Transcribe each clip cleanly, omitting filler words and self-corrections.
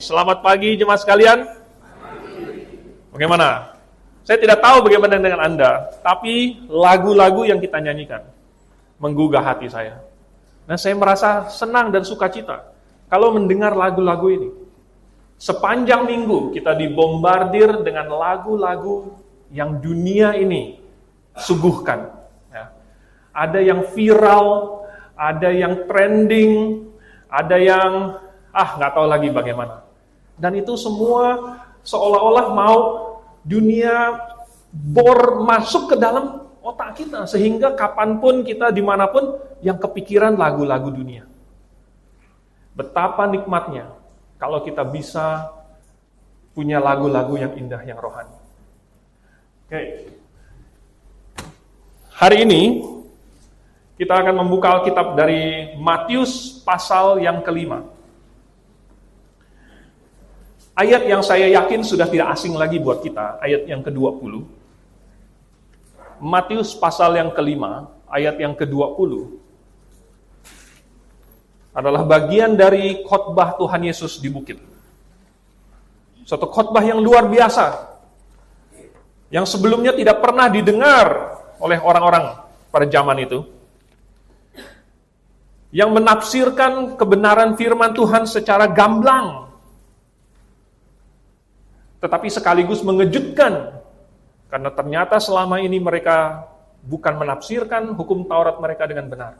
Selamat pagi jemaat sekalian. Bagaimana? Saya tidak tahu bagaimana dengan Anda, tapi lagu-lagu yang kita nyanyikan menggugah hati saya. Nah, saya merasa senang dan sukacita kalau mendengar lagu-lagu ini. Sepanjang minggu kita dibombardir dengan lagu-lagu yang dunia ini suguhkan. Ya. Ada yang viral, ada yang trending, ada yang nggak tahu lagi bagaimana. Dan itu semua seolah-olah mau dunia bor masuk ke dalam otak kita, sehingga kapanpun kita, dimanapun, yang kepikiran lagu-lagu dunia. Betapa nikmatnya kalau kita bisa punya lagu-lagu yang indah, yang rohani. Oke. Hari ini kita akan membuka Alkitab dari Matius pasal yang ke-5. Ayat yang saya yakin sudah tidak asing lagi buat kita, ayat yang ke-20. Matius pasal yang ke-5, ayat yang ke-20, adalah bagian dari khotbah Tuhan Yesus di bukit. Suatu khotbah yang luar biasa, yang sebelumnya tidak pernah didengar oleh orang-orang pada zaman itu, yang menafsirkan kebenaran firman Tuhan secara gamblang, tetapi sekaligus mengejutkan, karena ternyata selama ini mereka bukan menafsirkan hukum Taurat mereka dengan benar.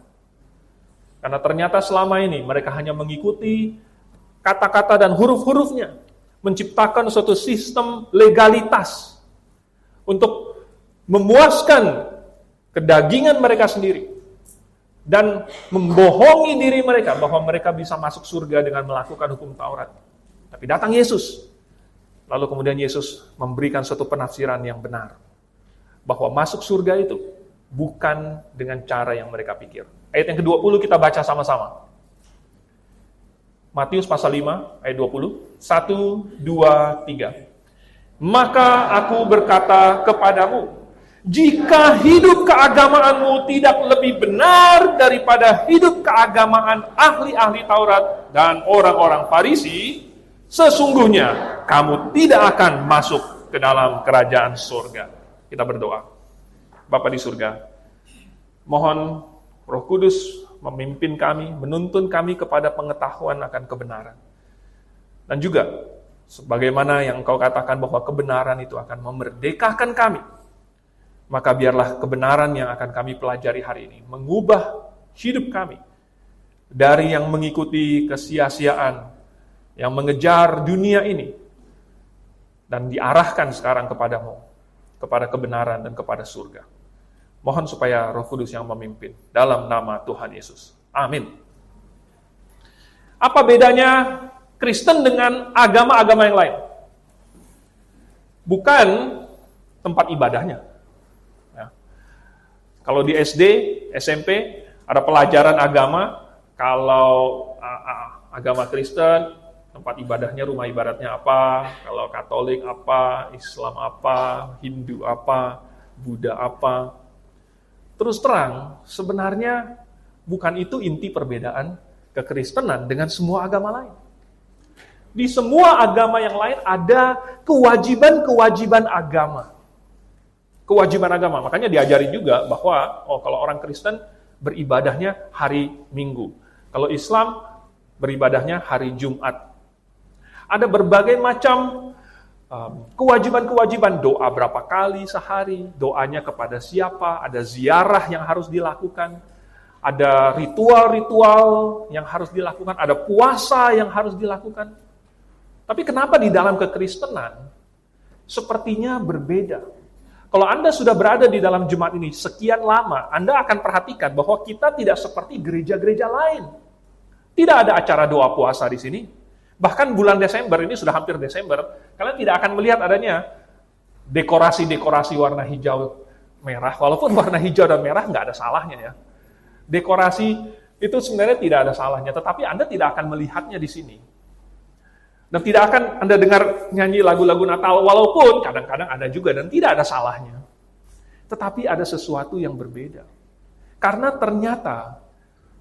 Karena ternyata selama ini mereka hanya mengikuti kata-kata dan huruf-hurufnya, menciptakan suatu sistem legalitas untuk memuaskan kedagingan mereka sendiri, dan membohongi diri mereka bahwa mereka bisa masuk surga dengan melakukan hukum Taurat. Tapi datang Yesus. Lalu kemudian Yesus memberikan suatu penafsiran yang benar, bahwa masuk surga itu bukan dengan cara yang mereka pikir. Ayat yang ke-20 kita baca sama-sama. Matius pasal 5, ayat 20. 1, 2, 3. Maka aku berkata kepadamu, jika hidup keagamaanmu tidak lebih benar daripada hidup keagamaan ahli-ahli Taurat dan orang-orang Farisi, sesungguhnya kamu tidak akan masuk ke dalam kerajaan surga. Kita berdoa. Bapa di surga, mohon Roh Kudus memimpin kami, menuntun kami kepada pengetahuan akan kebenaran. Dan juga, sebagaimana yang Engkau katakan bahwa kebenaran itu akan memerdekakan kami, maka biarlah kebenaran yang akan kami pelajari hari ini mengubah hidup kami dari yang mengikuti kesia-siaan, yang mengejar dunia ini, dan diarahkan sekarang kepadamu, kepada kebenaran dan kepada surga. Mohon supaya Roh Kudus yang memimpin, dalam nama Tuhan Yesus. Amin. Apa bedanya Kristen dengan agama-agama yang lain? Bukan tempat ibadahnya. Ya. Kalau di SD, SMP, ada pelajaran agama. Kalau agama Kristen, tempat ibadahnya, rumah ibadatnya apa, kalau Katolik apa, Islam apa, Hindu apa, Buddha apa. Terus terang, sebenarnya bukan itu inti perbedaan kekristenan dengan semua agama lain. Di semua agama yang lain ada kewajiban-kewajiban agama. Kewajiban agama, makanya diajari juga bahwa kalau orang Kristen beribadahnya hari Minggu. Kalau Islam beribadahnya hari Jumat. Ada berbagai macam kewajiban-kewajiban, doa berapa kali sehari, doanya kepada siapa, ada ziarah yang harus dilakukan, ada ritual-ritual yang harus dilakukan, ada puasa yang harus dilakukan. Tapi kenapa di dalam kekristenan sepertinya berbeda? Kalau Anda sudah berada di dalam jemaat ini sekian lama, Anda akan perhatikan bahwa kita tidak seperti gereja-gereja lain. Tidak ada acara doa puasa di sini. Bahkan bulan Desember, ini sudah hampir Desember, kalian tidak akan melihat adanya dekorasi-dekorasi warna hijau merah, walaupun warna hijau dan merah nggak ada salahnya ya. Dekorasi itu sebenarnya tidak ada salahnya, tetapi Anda tidak akan melihatnya di sini. Dan tidak akan Anda dengar nyanyi lagu-lagu Natal, walaupun kadang-kadang ada juga dan tidak ada salahnya. Tetapi ada sesuatu yang berbeda. Karena ternyata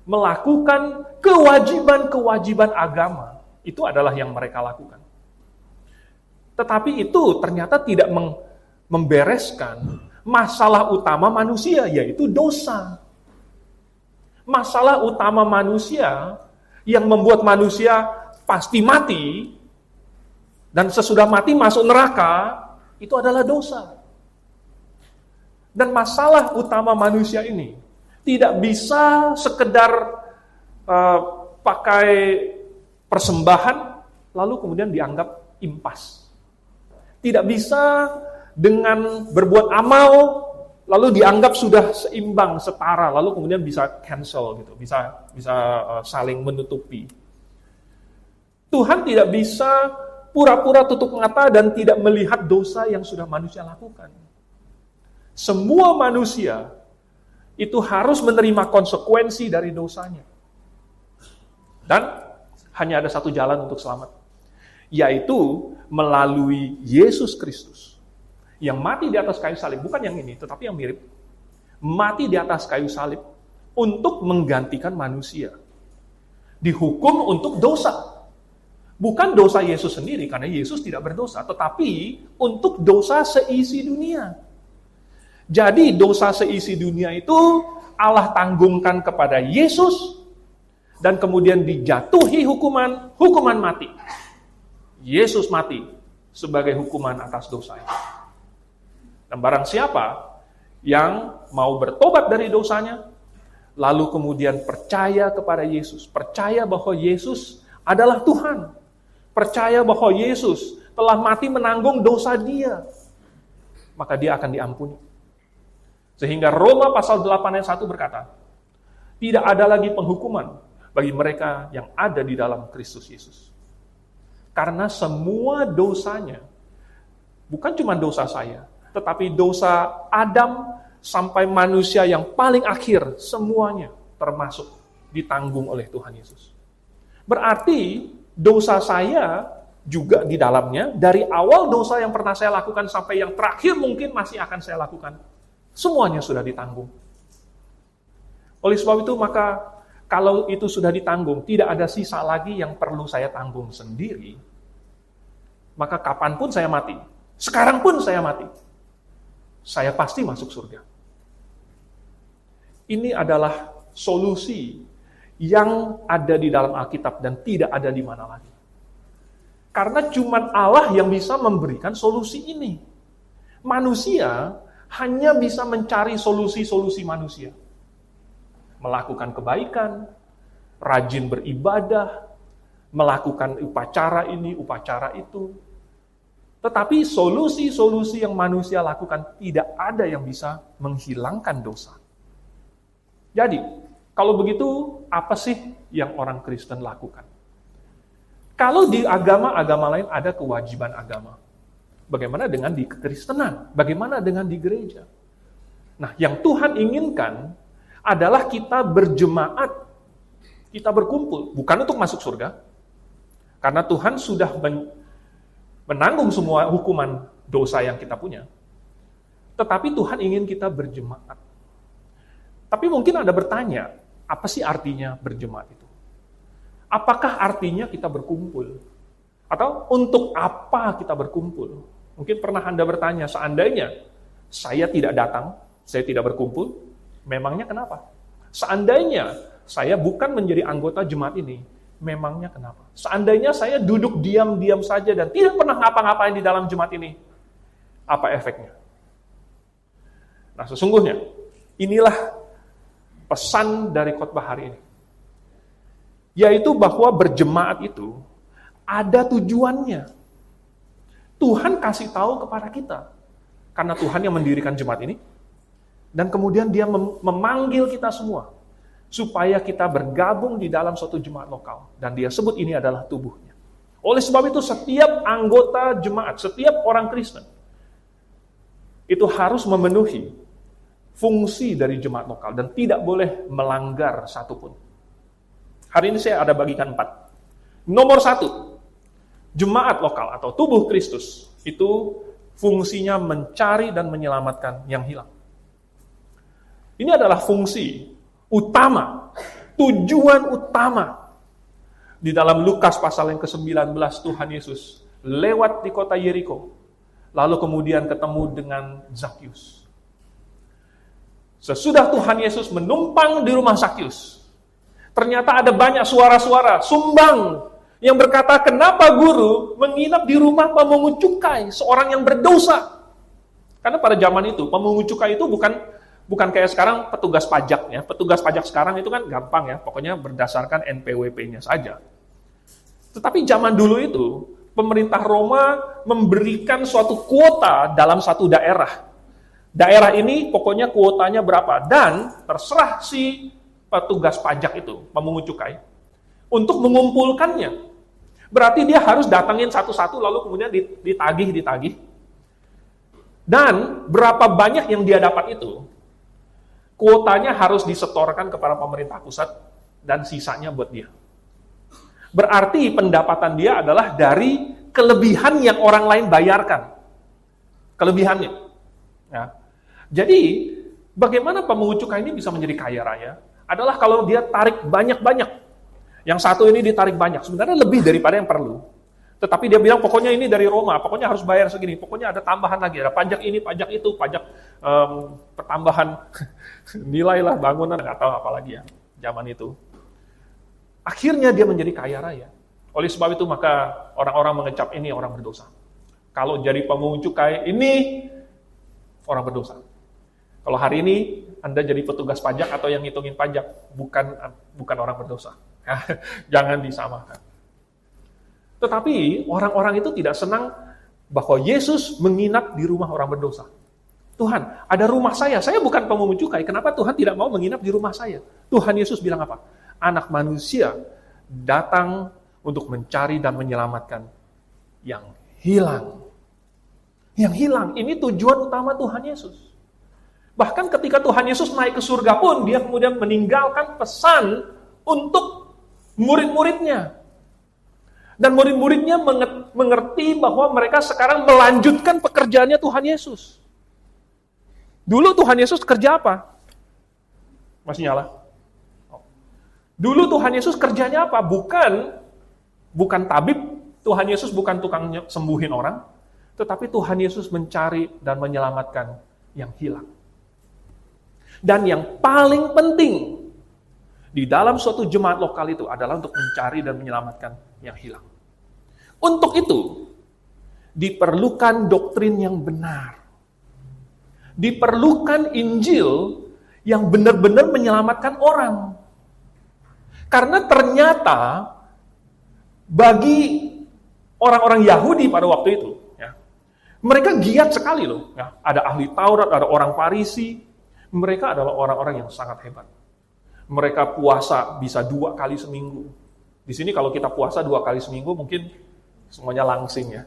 melakukan kewajiban-kewajiban agama Itu adalah yang mereka lakukan. Tetapi itu ternyata tidak membereskan masalah utama manusia, yaitu dosa. Masalah utama manusia yang membuat manusia pasti mati, dan sesudah mati masuk neraka, itu adalah dosa. Dan masalah utama manusia ini tidak bisa sekedar pakai persembahan, lalu kemudian dianggap impas. Tidak bisa dengan berbuat amal, lalu dianggap sudah seimbang, setara, lalu kemudian bisa cancel gitu, bisa saling menutupi. Tuhan tidak bisa pura-pura tutup mata dan tidak melihat dosa yang sudah manusia lakukan. Semua manusia itu harus menerima konsekuensi dari dosanya. Dan hanya ada satu jalan untuk selamat, yaitu melalui Yesus Kristus yang mati di atas kayu salib, bukan yang ini, tetapi yang mirip. Mati di atas kayu salib untuk menggantikan manusia. Dihukum untuk dosa. Bukan dosa Yesus sendiri, karena Yesus tidak berdosa, tetapi untuk dosa seisi dunia. Jadi dosa seisi dunia itu Allah tanggungkan kepada Yesus, dan kemudian dijatuhi hukuman mati. Yesus mati sebagai hukuman atas dosa itu. Dan barang siapa yang mau bertobat dari dosanya, lalu kemudian percaya kepada Yesus, percaya bahwa Yesus adalah Tuhan, percaya bahwa Yesus telah mati menanggung dosa dia, maka dia akan diampuni. Sehingga Roma pasal 8 ayat 1 berkata, tidak ada lagi penghukuman bagi mereka yang ada di dalam Kristus Yesus. Karena semua dosanya, bukan cuma dosa saya, tetapi dosa Adam sampai manusia yang paling akhir, semuanya termasuk ditanggung oleh Tuhan Yesus. Berarti dosa saya juga di dalamnya, dari awal dosa yang pernah saya lakukan sampai yang terakhir mungkin masih akan saya lakukan, semuanya sudah ditanggung. Oleh sebab itu, maka kalau itu sudah ditanggung, tidak ada sisa lagi yang perlu saya tanggung sendiri, maka kapanpun saya mati, sekarang pun saya mati, saya pasti masuk surga. Ini adalah solusi yang ada di dalam Alkitab dan tidak ada di mana lagi. Karena cuma Allah yang bisa memberikan solusi ini. Manusia hanya bisa mencari solusi-solusi manusia. Melakukan kebaikan, rajin beribadah, melakukan upacara ini, upacara itu. Tetapi solusi-solusi yang manusia lakukan tidak ada yang bisa menghilangkan dosa. Jadi, kalau begitu, apa sih yang orang Kristen lakukan? Kalau di agama-agama lain ada kewajiban agama. Bagaimana dengan di kekristenan? Bagaimana dengan di gereja? Nah, yang Tuhan inginkan adalah kita berjemaat, kita berkumpul, bukan untuk masuk surga, karena Tuhan sudah menanggung semua hukuman dosa yang kita punya. Tetapi Tuhan ingin kita berjemaat. Tapi mungkin Anda bertanya, apa sih artinya berjemaat itu? Apakah artinya kita berkumpul? Atau untuk apa kita berkumpul? Mungkin pernah Anda bertanya, seandainya saya tidak datang, saya tidak berkumpul, memangnya kenapa? Seandainya saya bukan menjadi anggota jemaat ini, memangnya kenapa? Seandainya saya duduk diam-diam saja dan tidak pernah ngapa-ngapain di dalam jemaat ini, apa efeknya? Nah, sesungguhnya inilah pesan dari khotbah hari ini. Yaitu bahwa berjemaat itu ada tujuannya. Tuhan kasih tahu kepada kita. Karena Tuhan yang mendirikan jemaat ini. Dan kemudian dia memanggil kita semua. Supaya kita bergabung di dalam suatu jemaat lokal. Dan dia sebut ini adalah tubuhnya. Oleh sebab itu setiap anggota jemaat, setiap orang Kristen, itu harus memenuhi fungsi dari jemaat lokal. Dan tidak boleh melanggar satupun. Hari ini saya ada bagikan 4. Nomor 1, jemaat lokal atau tubuh Kristus itu fungsinya mencari dan menyelamatkan yang hilang. Ini adalah fungsi utama, tujuan utama Di dalam Lukas pasal yang ke-19, Tuhan Yesus lewat di kota Yeriko, lalu kemudian ketemu dengan Zakius. Sesudah Tuhan Yesus menumpang di rumah Zakius, ternyata ada banyak suara-suara sumbang yang berkata, kenapa guru menginap di rumah pemungut cukai, seorang yang berdosa? Karena pada zaman itu, pemungut cukai itu bukan kayak sekarang petugas pajak ya. Petugas pajak sekarang itu kan gampang ya, pokoknya berdasarkan NPWP-nya saja. Tetapi zaman dulu itu, pemerintah Roma memberikan suatu kuota dalam satu daerah. Daerah ini pokoknya kuotanya berapa, dan terserah si petugas pajak itu, pemungut cukai, untuk mengumpulkannya. Berarti dia harus datangin satu-satu, lalu kemudian ditagih. Dan berapa banyak yang dia dapat itu, kuotanya harus disetorkan kepada pemerintah pusat, dan sisanya buat dia. Berarti pendapatan dia adalah dari kelebihan yang orang lain bayarkan. Kelebihannya. Ya. Jadi, bagaimana pemungut cukai ini bisa menjadi kaya raya? Adalah kalau dia tarik banyak-banyak. Yang satu ini ditarik banyak, sebenarnya lebih daripada yang perlu. Tetapi dia bilang, pokoknya ini dari Roma, pokoknya harus bayar segini, pokoknya ada tambahan lagi, ada pajak ini, pajak itu, pajak pertambahan nilai lah, bangunan, nggak tahu apa lagi ya, zaman itu. Akhirnya dia menjadi kaya raya. Oleh sebab itu maka orang-orang mengecap ini orang berdosa. Kalau jadi pemungut cukai, ini orang berdosa. Kalau hari ini Anda jadi petugas pajak atau yang ngitungin pajak, bukan orang berdosa. Jangan disamakan. Tetapi orang-orang itu tidak senang bahwa Yesus menginap di rumah orang berdosa. Tuhan, ada rumah saya bukan pemungut cukai, kenapa Tuhan tidak mau menginap di rumah saya? Tuhan Yesus bilang apa? Anak manusia datang untuk mencari dan menyelamatkan yang hilang. Yang hilang, ini tujuan utama Tuhan Yesus. Bahkan ketika Tuhan Yesus naik ke surga pun, dia kemudian meninggalkan pesan untuk murid-muridnya. Dan murid-muridnya mengerti bahwa mereka sekarang melanjutkan pekerjaannya Tuhan Yesus. Dulu Tuhan Yesus kerja apa? Masih nyala? Dulu Tuhan Yesus kerjanya apa? Bukan tabib. Tuhan Yesus bukan tukang sembuhin orang. Tetapi Tuhan Yesus mencari dan menyelamatkan yang hilang. Dan yang paling penting di dalam suatu jemaat lokal itu adalah untuk mencari dan menyelamatkan yang hilang. Untuk itu, diperlukan doktrin yang benar. Diperlukan Injil yang benar-benar menyelamatkan orang. Karena ternyata bagi orang-orang Yahudi pada waktu itu, ya, mereka giat sekali loh. Ya. Ada ahli Taurat, ada orang Farisi. Mereka adalah orang-orang yang sangat hebat. Mereka puasa bisa 2 kali seminggu. Di sini kalau kita puasa 2 kali seminggu mungkin semuanya langsing ya.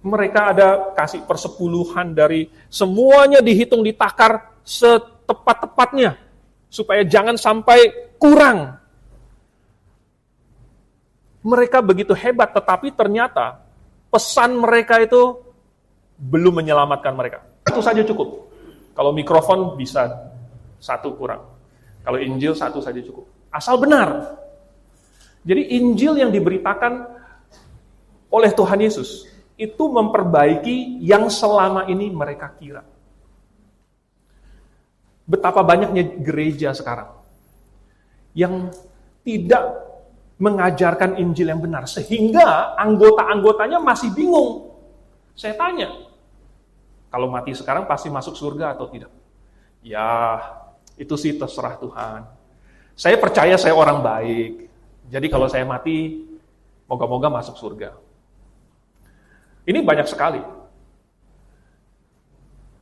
Mereka ada kasih persepuluhan dari semuanya dihitung ditakar setepat-tepatnya supaya jangan sampai kurang. Mereka begitu hebat, tetapi ternyata pesan mereka itu belum menyelamatkan mereka. Itu saja cukup. Kalau mikrofon bisa 1 kurang. Kalau Injil 1 saja cukup. Asal benar. Jadi Injil yang diberitakan oleh Tuhan Yesus itu memperbaiki yang selama ini mereka kira. Betapa banyaknya gereja sekarang yang tidak mengajarkan Injil yang benar, sehingga anggota-anggotanya masih bingung. Saya tanya, kalau mati sekarang pasti masuk surga atau tidak? Ya, itu sih terserah Tuhan. Saya percaya saya orang baik, jadi kalau saya mati, moga-moga masuk surga. Ini banyak sekali.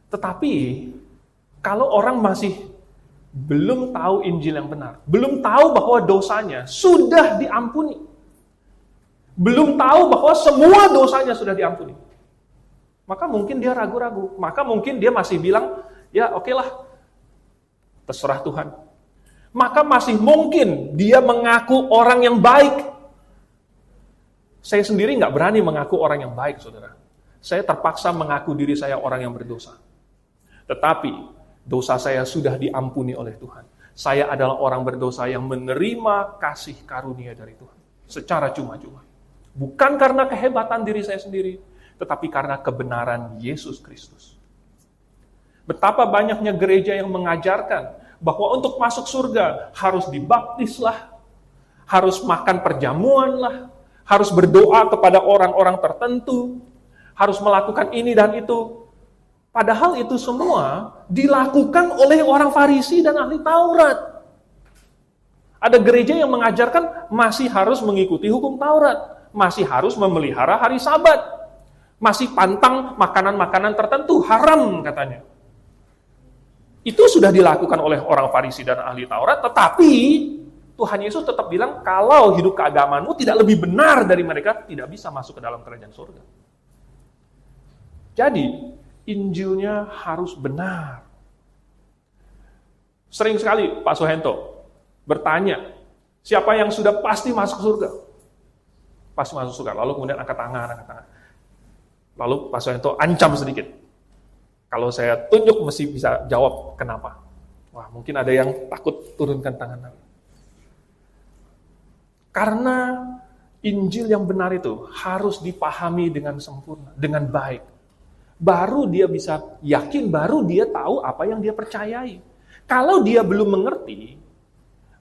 Tetapi, kalau orang masih belum tahu Injil yang benar, belum tahu bahwa dosanya sudah diampuni, belum tahu bahwa semua dosanya sudah diampuni, maka mungkin dia ragu-ragu, maka mungkin dia masih bilang, ya oke lah, terserah Tuhan. Maka masih mungkin dia mengaku orang yang baik. Saya sendiri nggak berani mengaku orang yang baik, saudara. Saya terpaksa mengaku diri saya orang yang berdosa. Tetapi dosa saya sudah diampuni oleh Tuhan. Saya adalah orang berdosa yang menerima kasih karunia dari Tuhan secara cuma-cuma. Bukan karena kehebatan diri saya sendiri, tetapi karena kebenaran Yesus Kristus. Betapa banyaknya gereja yang mengajarkan bahwa untuk masuk surga harus dibaptislah, harus makan perjamuan lah, harus berdoa kepada orang-orang tertentu, harus melakukan ini dan itu. Padahal itu semua dilakukan oleh orang Farisi dan ahli Taurat. Ada gereja yang mengajarkan masih harus mengikuti hukum Taurat, masih harus memelihara hari Sabat, masih pantang makanan-makanan tertentu, haram katanya. Itu sudah dilakukan oleh orang Farisi dan ahli Taurat, tetapi Tuhan Yesus tetap bilang kalau hidup keagamaanmu tidak lebih benar dari mereka, tidak bisa masuk ke dalam kerajaan surga. Jadi, Injilnya harus benar. Sering sekali Pak Suhento bertanya, siapa yang sudah pasti masuk surga? Pasti masuk surga. Lalu kemudian angkat tangan. Lalu Pak Suhento ancam sedikit. Kalau saya tunjuk mesti bisa jawab kenapa. Wah, mungkin ada yang takut turunkan tangan. Karena Injil yang benar itu harus dipahami dengan sempurna, dengan baik. Baru dia bisa yakin, baru dia tahu apa yang dia percayai. Kalau dia belum mengerti,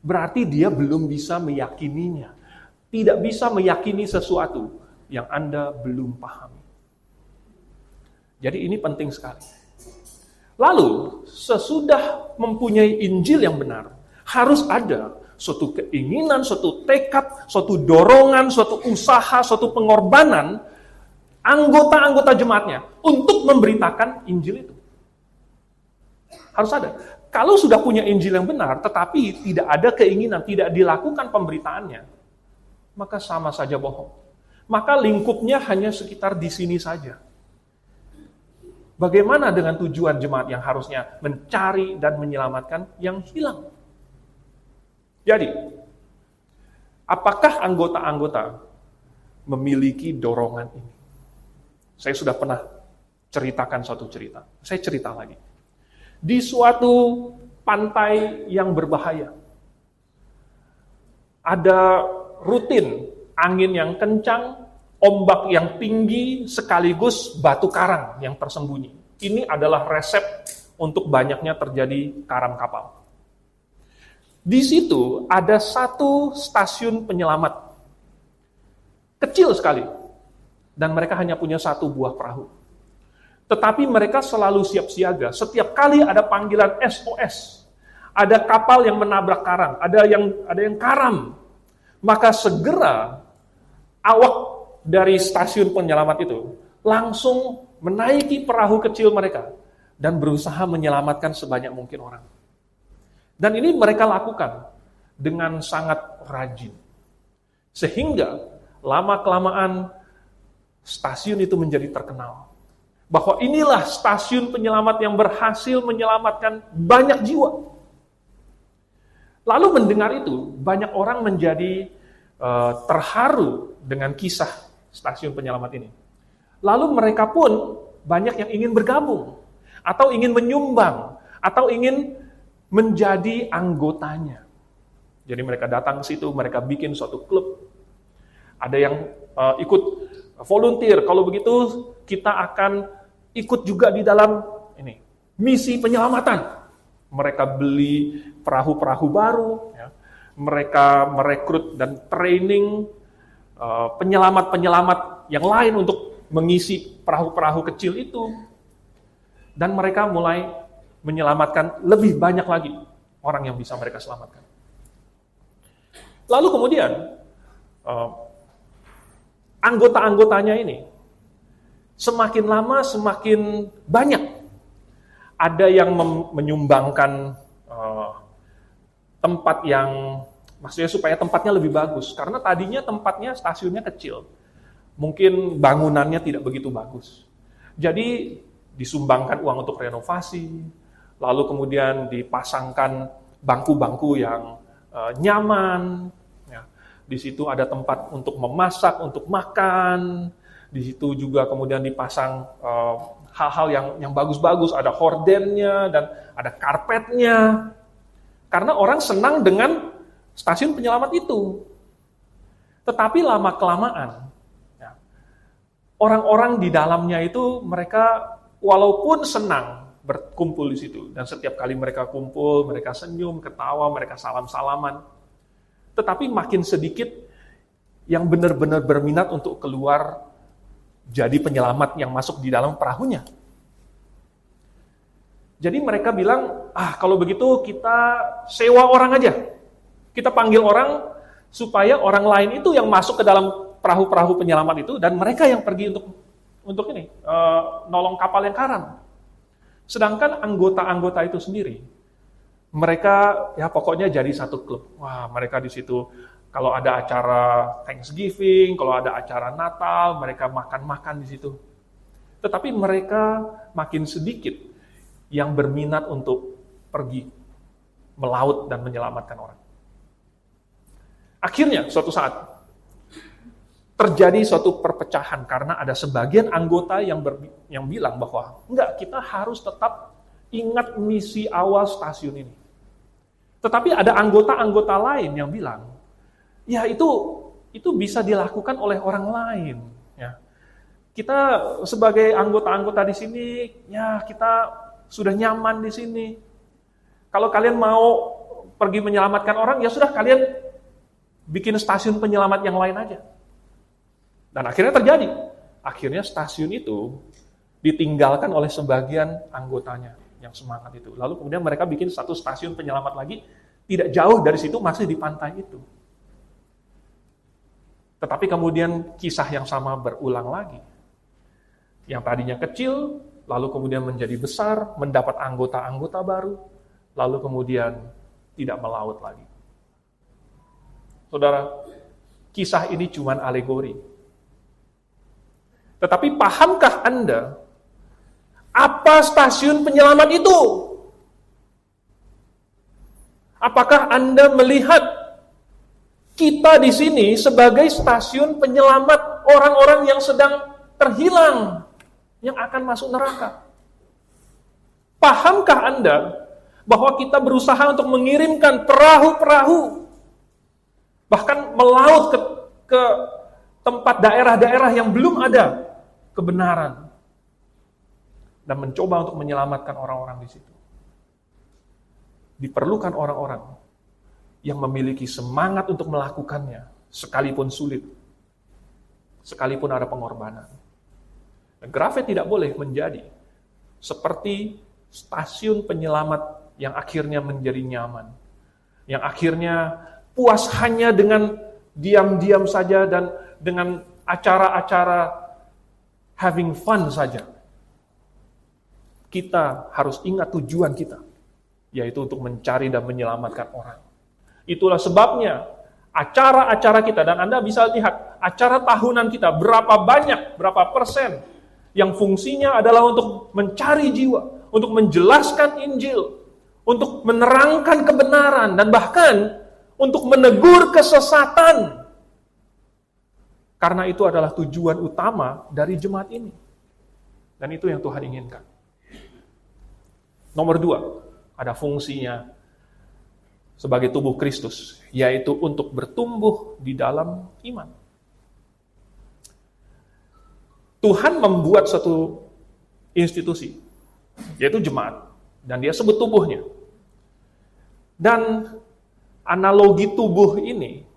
berarti dia belum bisa meyakininya. Tidak bisa meyakini sesuatu yang Anda belum pahami. Jadi ini penting sekali. Lalu, sesudah mempunyai Injil yang benar, harus ada suatu keinginan, suatu tekad, suatu dorongan, suatu usaha, suatu pengorbanan anggota-anggota jemaatnya untuk memberitakan Injil itu. Harus ada. Kalau sudah punya Injil yang benar, tetapi tidak ada keinginan, tidak dilakukan pemberitaannya, maka sama saja bohong. Maka lingkupnya hanya sekitar di sini saja. Bagaimana dengan tujuan jemaat yang harusnya mencari dan menyelamatkan yang hilang? Jadi, apakah anggota-anggota memiliki dorongan ini? Saya sudah pernah ceritakan suatu cerita. Saya cerita lagi. Di suatu pantai yang berbahaya, ada rutin angin yang kencang, ombak yang tinggi, sekaligus batu karang yang tersembunyi. Ini adalah resep untuk banyaknya terjadi karam kapal. Di situ ada satu stasiun penyelamat. Kecil sekali. Dan mereka hanya punya satu buah perahu. Tetapi mereka selalu siap siaga. Setiap kali ada panggilan SOS, ada kapal yang menabrak karang, ada yang karam, maka segera awak dari stasiun penyelamat itu langsung menaiki perahu kecil mereka dan berusaha menyelamatkan sebanyak mungkin orang. Dan ini mereka lakukan dengan sangat rajin. Sehingga lama-kelamaan stasiun itu menjadi terkenal. Bahwa inilah stasiun penyelamat yang berhasil menyelamatkan banyak jiwa. Lalu mendengar itu, banyak orang menjadi terharu dengan kisah stasiun penyelamat ini. Lalu mereka pun banyak yang ingin bergabung, atau ingin menyumbang, atau ingin menjadi anggotanya. Jadi mereka datang ke situ, mereka bikin suatu klub. Ada yang ikut volunteer, kalau begitu kita akan ikut juga di dalam ini misi penyelamatan. Mereka beli perahu-perahu baru, ya. Mereka merekrut dan training penyelamat-penyelamat yang lain untuk mengisi perahu-perahu kecil itu, dan mereka mulai menyelamatkan lebih banyak lagi orang yang bisa mereka selamatkan. Lalu kemudian anggota-anggotanya ini semakin lama semakin banyak. Ada yang menyumbangkan tempat yang, maksudnya supaya tempatnya lebih bagus. Karena tadinya tempatnya, stasiunnya kecil. Mungkin bangunannya tidak begitu bagus. Jadi disumbangkan uang untuk renovasi, lalu kemudian dipasangkan bangku-bangku yang nyaman. Di situ ada tempat untuk memasak, untuk makan. Di situ juga kemudian dipasang hal-hal yang bagus-bagus. Ada hordennya dan ada karpetnya. Karena orang senang dengan stasiun penyelamat itu. Tetapi lama-kelamaan, ya, orang-orang di dalamnya itu mereka walaupun senang berkumpul di situ, dan setiap kali mereka kumpul, mereka senyum, ketawa, mereka salam-salaman, tetapi makin sedikit yang benar-benar berminat untuk keluar jadi penyelamat yang masuk di dalam perahunya. Jadi mereka bilang, kalau begitu kita sewa orang aja. Kita panggil orang supaya orang lain itu yang masuk ke dalam perahu-perahu penyelamat itu, dan mereka yang pergi untuk nolong kapal yang karam. Sedangkan anggota-anggota itu sendiri, mereka ya pokoknya jadi satu klub. Wah, mereka di situ kalau ada acara Thanksgiving, kalau ada acara Natal, mereka makan-makan di situ. Tetapi mereka makin sedikit yang berminat untuk pergi melaut dan menyelamatkan orang. Akhirnya suatu saat terjadi suatu perpecahan karena ada sebagian anggota yang bilang bahwa enggak, kita harus tetap ingat misi awal stasiun ini. Tetapi ada anggota-anggota lain yang bilang, ya itu bisa dilakukan oleh orang lain. Ya. Kita sebagai anggota-anggota di sini, ya kita sudah nyaman di sini. Kalau kalian mau pergi menyelamatkan orang, ya sudah kalian bikin stasiun penyelamat yang lain aja. Dan akhirnya terjadi. Akhirnya stasiun itu ditinggalkan oleh sebagian anggotanya yang semangat itu. Lalu kemudian mereka bikin satu stasiun penyelamat lagi, tidak jauh dari situ, masih di pantai itu. Tetapi kemudian kisah yang sama berulang lagi. Yang tadinya kecil, lalu kemudian menjadi besar, mendapat anggota-anggota baru, lalu kemudian tidak melaut lagi. Saudara, kisah ini cuma alegori. Tetapi pahamkah Anda apa stasiun penyelamat itu? Apakah Anda melihat kita di sini sebagai stasiun penyelamat orang-orang yang sedang terhilang, yang akan masuk neraka? Pahamkah Anda bahwa kita berusaha untuk mengirimkan perahu-perahu, bahkan melaut ke tempat daerah-daerah yang belum ada kebenaran, dan mencoba untuk menyelamatkan orang-orang di situ? Diperlukan orang-orang yang memiliki semangat untuk melakukannya, sekalipun sulit, sekalipun ada pengorbanan. Dan Grafe tidak boleh menjadi seperti stasiun penyelamat yang akhirnya menjadi nyaman, yang akhirnya puas hanya dengan diam-diam saja dan dengan acara-acara having fun saja. Kita harus ingat tujuan kita, yaitu untuk mencari dan menyelamatkan orang. Itulah sebabnya acara-acara kita, dan Anda bisa lihat acara tahunan kita, berapa banyak, berapa persen yang fungsinya adalah untuk mencari jiwa, untuk menjelaskan Injil, untuk menerangkan kebenaran, dan bahkan untuk menegur kesesatan. Karena itu adalah tujuan utama dari jemaat ini. Dan itu yang Tuhan inginkan. Nomor 2, ada fungsinya sebagai tubuh Kristus, yaitu untuk bertumbuh di dalam iman. Tuhan membuat satu institusi, yaitu jemaat, dan dia sebut tubuhnya. Dan analogi tubuh ini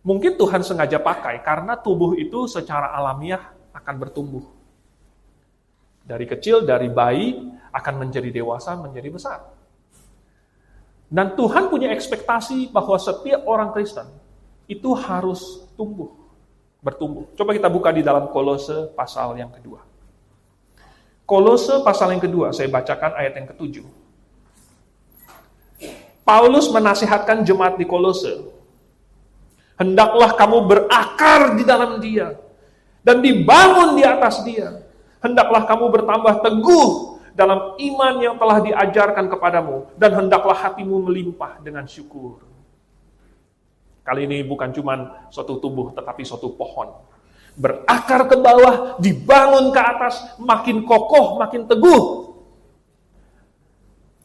mungkin Tuhan sengaja pakai karena tubuh itu secara alamiah akan bertumbuh. Dari kecil, dari bayi, akan menjadi dewasa, menjadi besar. Dan Tuhan punya ekspektasi bahwa setiap orang Kristen itu harus bertumbuh. Coba kita buka di dalam Kolose pasal yang kedua. Kolose pasal yang kedua, saya bacakan ayat yang ke-7. Paulus menasihatkan jemaat di Kolose, hendaklah kamu berakar di dalam Dia dan dibangun di atas Dia. Hendaklah kamu bertambah teguh dalam iman yang telah diajarkan kepadamu, dan hendaklah hatimu melimpah dengan syukur. Kali ini bukan cuma suatu tubuh, tetapi suatu pohon. Berakar ke bawah, dibangun ke atas, makin kokoh, makin teguh.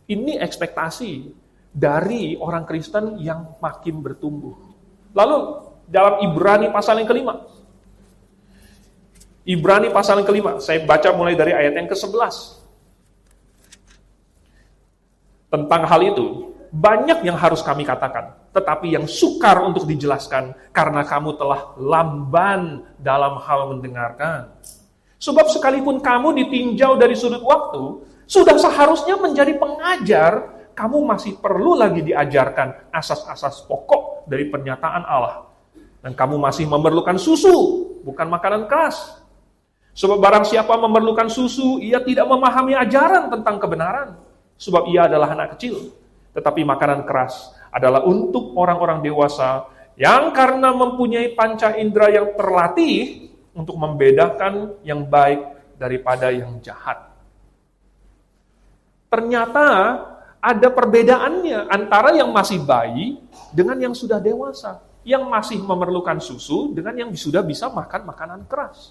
Ini ekspektasi dari orang Kristen yang makin bertumbuh. Lalu dalam Ibrani pasal yang kelima. Ibrani pasal yang kelima, saya baca mulai dari ayat yang ke-11. Tentang hal itu, banyak yang harus kami katakan, tetapi yang sukar untuk dijelaskan karena kamu telah lamban dalam hal mendengarkan. Sebab sekalipun kamu ditinjau dari sudut waktu, sudah seharusnya menjadi pengajar, kamu masih perlu lagi diajarkan asas-asas pokok dari pernyataan Allah. Dan kamu masih memerlukan susu, bukan makanan keras. Sebab barang siapa memerlukan susu, ia tidak memahami ajaran tentang kebenaran. Sebab ia adalah anak kecil. Tetapi makanan keras adalah untuk orang-orang dewasa yang karena mempunyai panca indera yang terlatih untuk membedakan yang baik daripada yang jahat. Ternyata ada perbedaannya antara yang masih bayi dengan yang sudah dewasa. Yang masih memerlukan susu dengan yang sudah bisa makan makanan keras.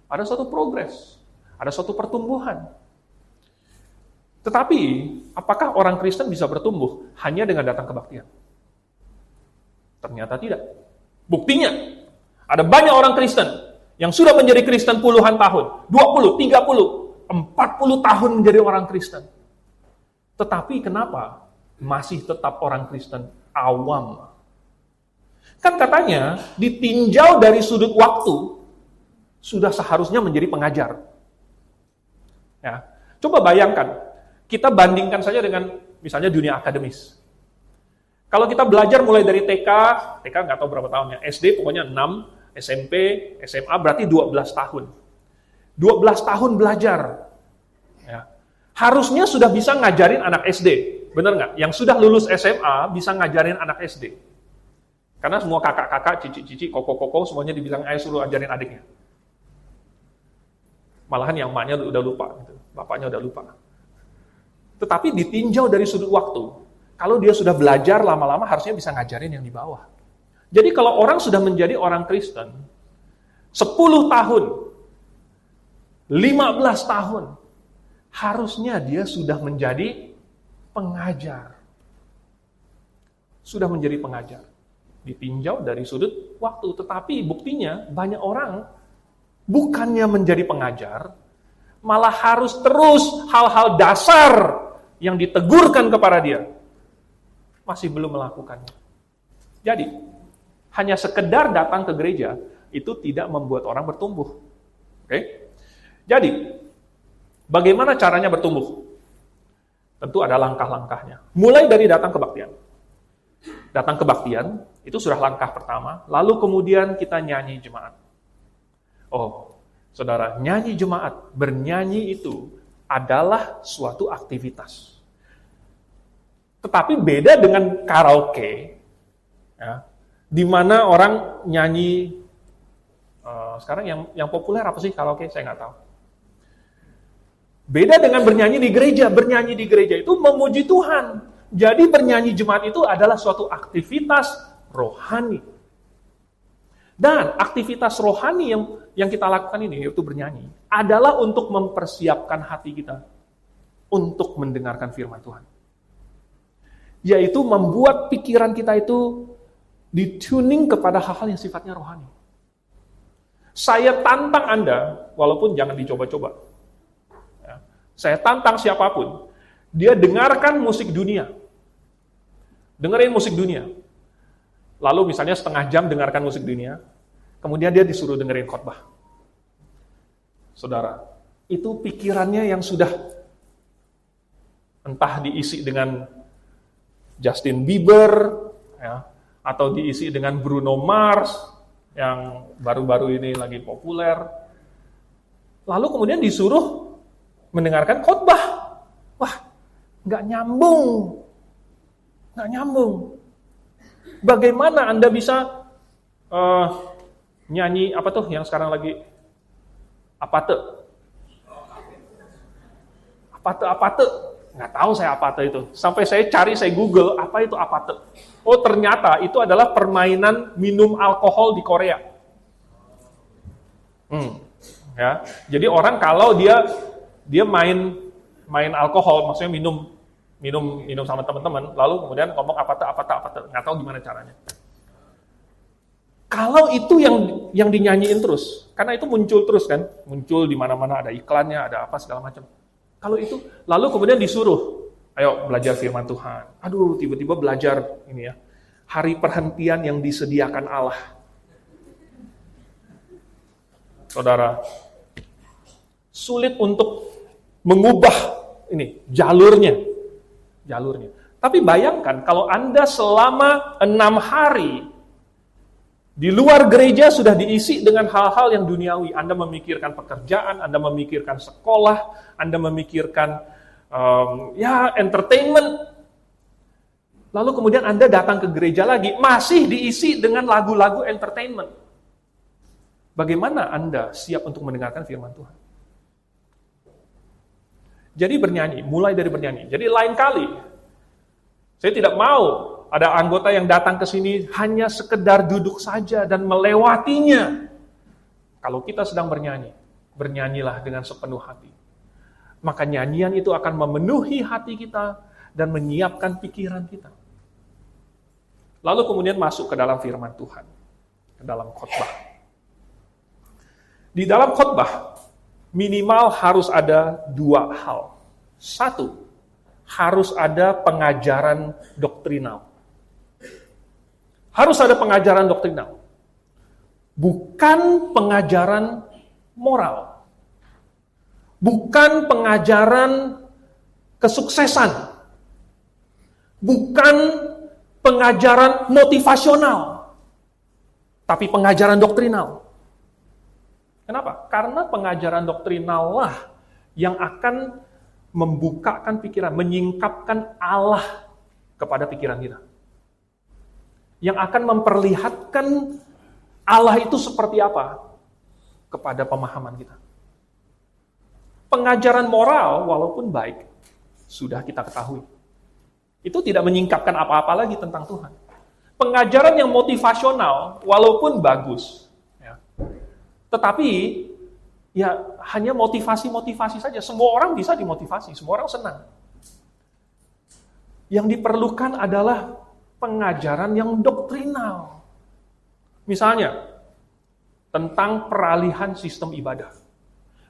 Ada suatu progres, ada suatu pertumbuhan. Tetapi, apakah orang Kristen bisa bertumbuh hanya dengan datang kebaktian? Ternyata tidak. Buktinya, ada banyak orang Kristen yang sudah menjadi Kristen puluhan tahun, 20, 30, 40 tahun menjadi orang Kristen. Tetapi kenapa masih tetap orang Kristen awam? Kan katanya, ditinjau dari sudut waktu, sudah seharusnya menjadi pengajar. Ya, coba bayangkan, kita bandingkan saja dengan misalnya dunia akademis. Kalau kita belajar mulai dari TK nggak tahu berapa tahunnya, SD pokoknya 6, SMP, SMA berarti 12 tahun. 12 tahun belajar. Ya. Harusnya sudah bisa ngajarin anak SD, bener nggak? Yang sudah lulus SMA bisa ngajarin anak SD. Karena semua kakak-kakak, cici-cici, koko-koko semuanya dibilang ayo suruh ajarin adiknya. Malahan yang emaknya udah lupa, gitu. Bapaknya udah lupa. Tetapi ditinjau dari sudut waktu. Kalau dia sudah belajar lama-lama harusnya bisa ngajarin yang di bawah. Jadi kalau orang sudah menjadi orang Kristen, 10 tahun, 15 tahun, harusnya dia sudah menjadi pengajar. Sudah menjadi pengajar. Ditinjau dari sudut waktu. Tetapi buktinya banyak orang bukannya menjadi pengajar, malah harus terus hal-hal dasar yang ditegurkan kepada dia. Masih belum melakukannya. Jadi, hanya sekedar datang ke gereja, itu tidak membuat orang bertumbuh. Oke? Jadi, bagaimana caranya bertumbuh? Tentu ada langkah-langkahnya. Mulai dari datang kebaktian. Datang kebaktian, itu sudah langkah pertama. Lalu kemudian kita nyanyi jemaat. Oh, saudara, nyanyi jemaat, bernyanyi itu adalah suatu aktivitas. Tetapi beda dengan karaoke, ya, di mana orang nyanyi, sekarang yang populer apa sih karaoke? Saya nggak tahu. Beda dengan bernyanyi di gereja. Bernyanyi di gereja itu memuji Tuhan. Jadi bernyanyi jemaat itu adalah suatu aktivitas rohani. Dan aktivitas rohani yang kita lakukan ini, yaitu bernyanyi, adalah untuk mempersiapkan hati kita untuk mendengarkan firman Tuhan. Yaitu membuat pikiran kita itu dituning kepada hal-hal yang sifatnya rohani. Saya tantang Anda, walaupun jangan dicoba-coba. Ya, saya tantang siapapun, dia dengarkan musik dunia. Dengerin musik dunia. Lalu misalnya setengah jam dengarkan musik dunia, kemudian dia disuruh dengerin khotbah. Saudara, itu pikirannya yang sudah entah diisi dengan Justin Bieber, ya, atau diisi dengan Bruno Mars, yang baru-baru ini lagi populer. Lalu kemudian disuruh mendengarkan khotbah. Wah, nggak nyambung. Nggak nyambung. Bagaimana Anda bisa nyanyi apa tuh yang sekarang lagi apate? Nggak tahu saya apate itu. Sampai saya cari, saya Google apa itu apate. Oh, ternyata itu adalah permainan minum alkohol di Korea. Ya, jadi orang kalau dia main alkohol, maksudnya minum minum sama teman-teman, lalu kemudian ngomong apa nggak tahu gimana caranya. Kalau itu yang dinyanyiin terus, karena itu muncul terus kan, muncul di mana-mana, ada iklannya, ada apa segala macam. Kalau itu, lalu kemudian disuruh, ayo belajar firman Tuhan. Aduh, tiba-tiba belajar ini ya, hari perhentian yang disediakan Allah. Saudara, sulit untuk mengubah ini jalurnya. Tapi bayangkan kalau Anda selama 6 hari di luar gereja sudah diisi dengan hal-hal yang duniawi. Anda memikirkan pekerjaan, Anda memikirkan sekolah, Anda memikirkan entertainment. Lalu kemudian Anda datang ke gereja lagi, masih diisi dengan lagu-lagu entertainment. Bagaimana Anda siap untuk mendengarkan firman Tuhan? Jadi bernyanyi, mulai dari bernyanyi. Jadi lain kali, saya tidak mau ada anggota yang datang ke sini hanya sekedar duduk saja dan melewatinya. Kalau kita sedang bernyanyi, bernyanyilah dengan sepenuh hati. Maka nyanyian itu akan memenuhi hati kita dan menyiapkan pikiran kita. Lalu kemudian masuk ke dalam firman Tuhan, ke dalam khotbah. Di dalam khotbah, minimal harus ada 2 hal. 1, harus ada pengajaran doktrinal. Harus ada pengajaran doktrinal. Bukan pengajaran moral. Bukan pengajaran kesuksesan. Bukan pengajaran motivasional. Tapi pengajaran doktrinal. Kenapa? Karena pengajaran doktrinal lah yang akan membukakan pikiran, menyingkapkan Allah kepada pikiran kita. Yang akan memperlihatkan Allah itu seperti apa kepada pemahaman kita. Pengajaran moral, walaupun baik, sudah kita ketahui. Itu tidak menyingkapkan apa-apa lagi tentang Tuhan. Pengajaran yang motivasional, walaupun bagus, tetapi ya hanya motivasi-motivasi saja. Semua orang bisa dimotivasi, semua orang senang. Yang diperlukan adalah pengajaran yang doktrinal. Misalnya, tentang peralihan sistem ibadah.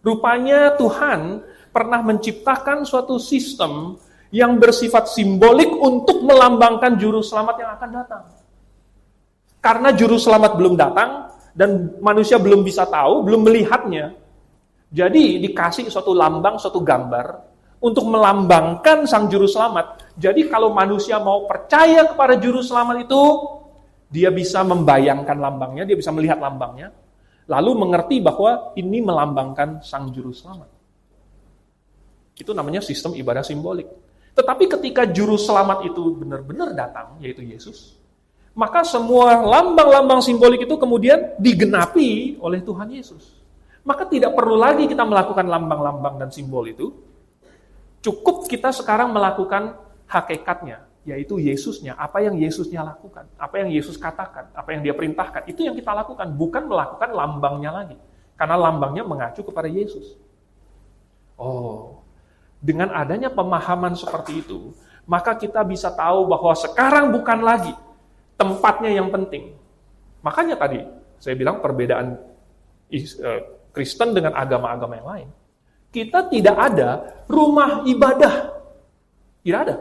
Rupanya Tuhan pernah menciptakan suatu sistem yang bersifat simbolik untuk melambangkan juru selamat yang akan datang. Karena juru selamat belum datang, dan manusia belum bisa tahu, belum melihatnya. Jadi dikasih suatu lambang, suatu gambar untuk melambangkan sang juru selamat. Jadi kalau manusia mau percaya kepada juru selamat itu, dia bisa membayangkan lambangnya, dia bisa melihat lambangnya, lalu mengerti bahwa ini melambangkan sang juru selamat. Itu namanya sistem ibadah simbolik. Tetapi ketika juru selamat itu benar-benar datang, yaitu Yesus, maka semua lambang-lambang simbolik itu kemudian digenapi oleh Tuhan Yesus. Maka tidak perlu lagi kita melakukan lambang-lambang dan simbol itu. Cukup kita sekarang melakukan hakikatnya, yaitu Yesusnya. Apa yang Yesusnya lakukan, apa yang Yesus katakan, apa yang dia perintahkan, itu yang kita lakukan. Bukan melakukan lambangnya lagi. Karena lambangnya mengacu kepada Yesus. Oh, dengan adanya pemahaman seperti itu, maka kita bisa tahu bahwa sekarang bukan lagi tempatnya yang penting. Makanya tadi saya bilang perbedaan Kristen dengan agama-agama yang lain. Kita tidak ada rumah ibadah. Tidak ada.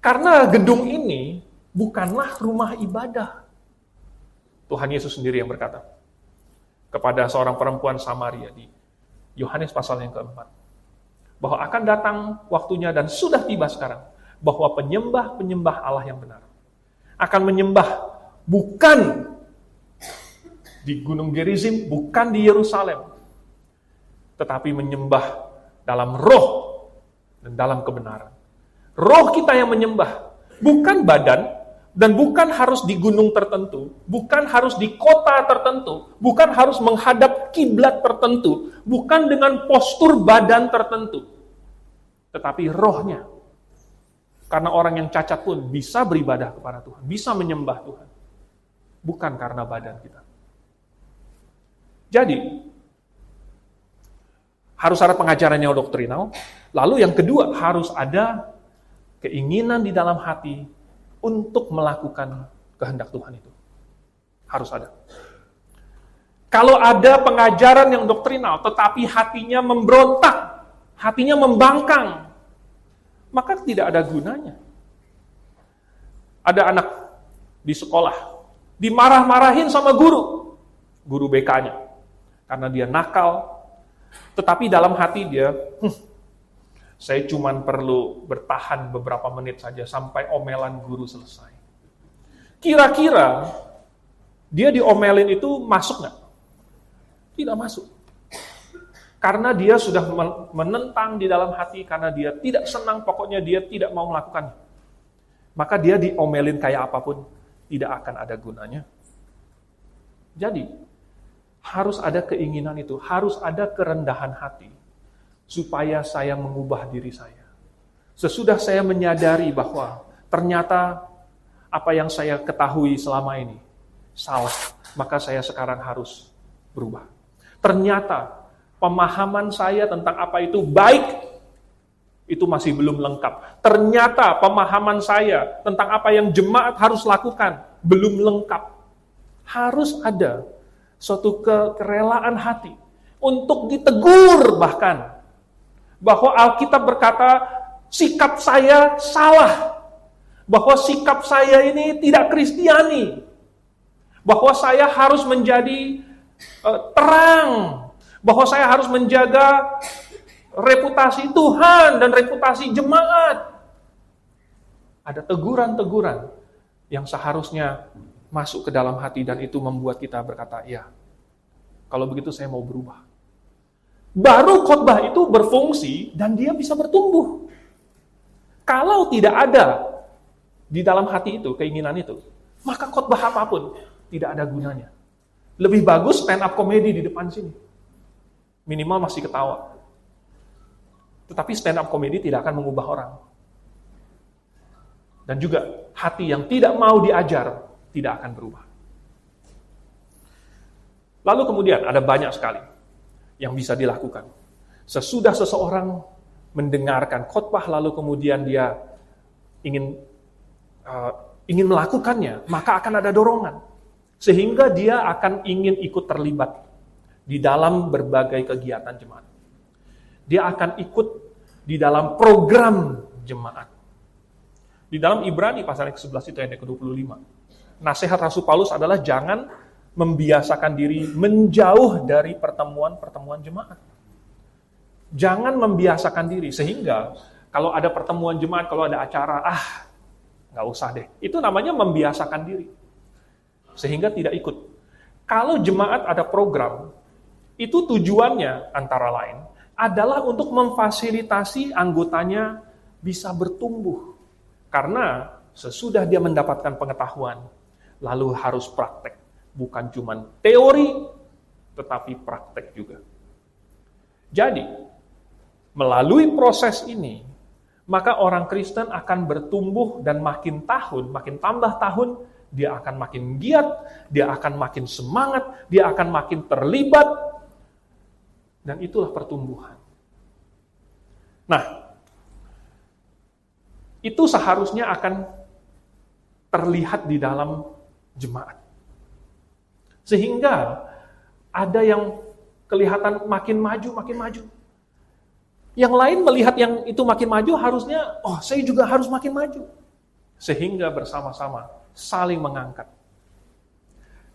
Karena gedung ini bukanlah rumah ibadah. Tuhan Yesus sendiri yang berkata kepada seorang perempuan Samaria di Yohanes pasal yang keempat, bahwa akan datang waktunya dan sudah tiba sekarang, bahwa penyembah-penyembah Allah yang benar akan menyembah bukan di Gunung Gerizim, bukan di Yerusalem, tetapi menyembah dalam roh dan dalam kebenaran. Roh kita yang menyembah, bukan badan, dan bukan harus di gunung tertentu, bukan harus di kota tertentu, bukan harus menghadap kiblat tertentu, bukan dengan postur badan tertentu, tetapi rohnya. Karena orang yang cacat pun bisa beribadah kepada Tuhan, bisa menyembah Tuhan. Bukan karena badan kita. Jadi, harus ada pengajaran yang doktrinal. Lalu yang kedua, harus ada keinginan di dalam hati untuk melakukan kehendak Tuhan itu. Harus ada. Kalau ada pengajaran yang doktrinal, tetapi hatinya memberontak, hatinya membangkang, maka tidak ada gunanya. Ada anak di sekolah, dimarah-marahin sama guru BK-nya, karena dia nakal, tetapi dalam hati dia, saya cuma perlu bertahan beberapa menit saja sampai omelan guru selesai. Kira-kira dia diomelin itu masuk nggak? Tidak masuk. Karena dia sudah menentang di dalam hati, karena dia tidak senang, pokoknya dia tidak mau melakukannya. Maka dia diomelin kayak apapun, tidak akan ada gunanya. Jadi, harus ada keinginan itu, harus ada kerendahan hati, supaya saya mengubah diri saya. Sesudah saya menyadari bahwa ternyata apa yang saya ketahui selama ini salah, maka saya sekarang harus berubah. Ternyata pemahaman saya tentang apa itu baik, itu masih belum lengkap. Ternyata pemahaman saya tentang apa yang jemaat harus lakukan belum lengkap. Harus ada suatu kerelaan hati untuk ditegur bahkan. Bahwa Alkitab berkata, sikap saya salah. Bahwa sikap saya ini tidak Kristiani. Bahwa saya harus menjadi terang, bahwa saya harus menjaga reputasi Tuhan dan reputasi jemaat. Ada teguran-teguran yang seharusnya masuk ke dalam hati dan itu membuat kita berkata, ya, kalau begitu saya mau berubah. Baru khotbah itu berfungsi dan dia bisa bertumbuh. Kalau tidak ada di dalam hati itu, keinginan itu, maka khotbah apapun tidak ada gunanya. Lebih bagus stand up komedi di depan sini. Minimal masih ketawa. Tetapi stand up komedi tidak akan mengubah orang. Dan juga hati yang tidak mau diajar tidak akan berubah. Lalu kemudian ada banyak sekali yang bisa dilakukan. Sesudah seseorang mendengarkan khotbah lalu kemudian dia ingin melakukannya, maka akan ada dorongan. Sehingga dia akan ingin ikut terlibat di dalam berbagai kegiatan jemaat. Dia akan ikut di dalam program jemaat. Di dalam Ibrani pasal ke-11 itu ayat ke-25. Nasihat Rasul Paulus adalah jangan membiasakan diri menjauh dari pertemuan-pertemuan jemaat. Jangan membiasakan diri, sehingga kalau ada pertemuan jemaat, kalau ada acara, nggak usah deh. Itu namanya membiasakan diri. Sehingga tidak ikut. Kalau jemaat ada program, itu tujuannya antara lain adalah untuk memfasilitasi anggotanya bisa bertumbuh. Karena sesudah dia mendapatkan pengetahuan, lalu harus praktek. Bukan cuma teori, tetapi praktek juga. Jadi, melalui proses ini, maka orang Kristen akan bertumbuh dan makin tambah tahun, dia akan makin giat, dia akan makin semangat, dia akan makin terlibat, dan itulah pertumbuhan. Nah, itu seharusnya akan terlihat di dalam jemaat. Sehingga ada yang kelihatan makin maju. Yang lain melihat yang itu makin maju, harusnya, saya juga harus makin maju. Sehingga bersama-sama saling mengangkat.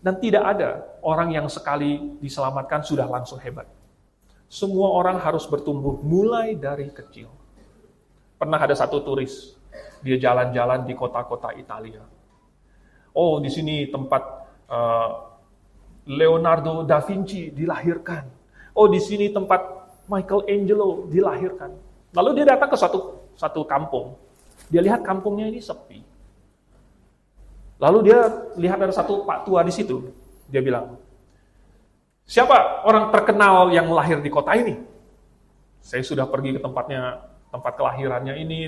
Dan tidak ada orang yang sekali diselamatkan sudah langsung hebat. Semua orang harus bertumbuh mulai dari kecil. Pernah ada satu turis, dia jalan-jalan di kota-kota Italia. Di sini tempat Leonardo da Vinci dilahirkan. Di sini tempat Michelangelo dilahirkan. Lalu dia datang ke satu kampung. Dia lihat kampungnya ini sepi. Lalu dia lihat ada satu pak tua di situ. Dia bilang, siapa orang terkenal yang lahir di kota ini? Saya sudah pergi ke tempat kelahirannya ini.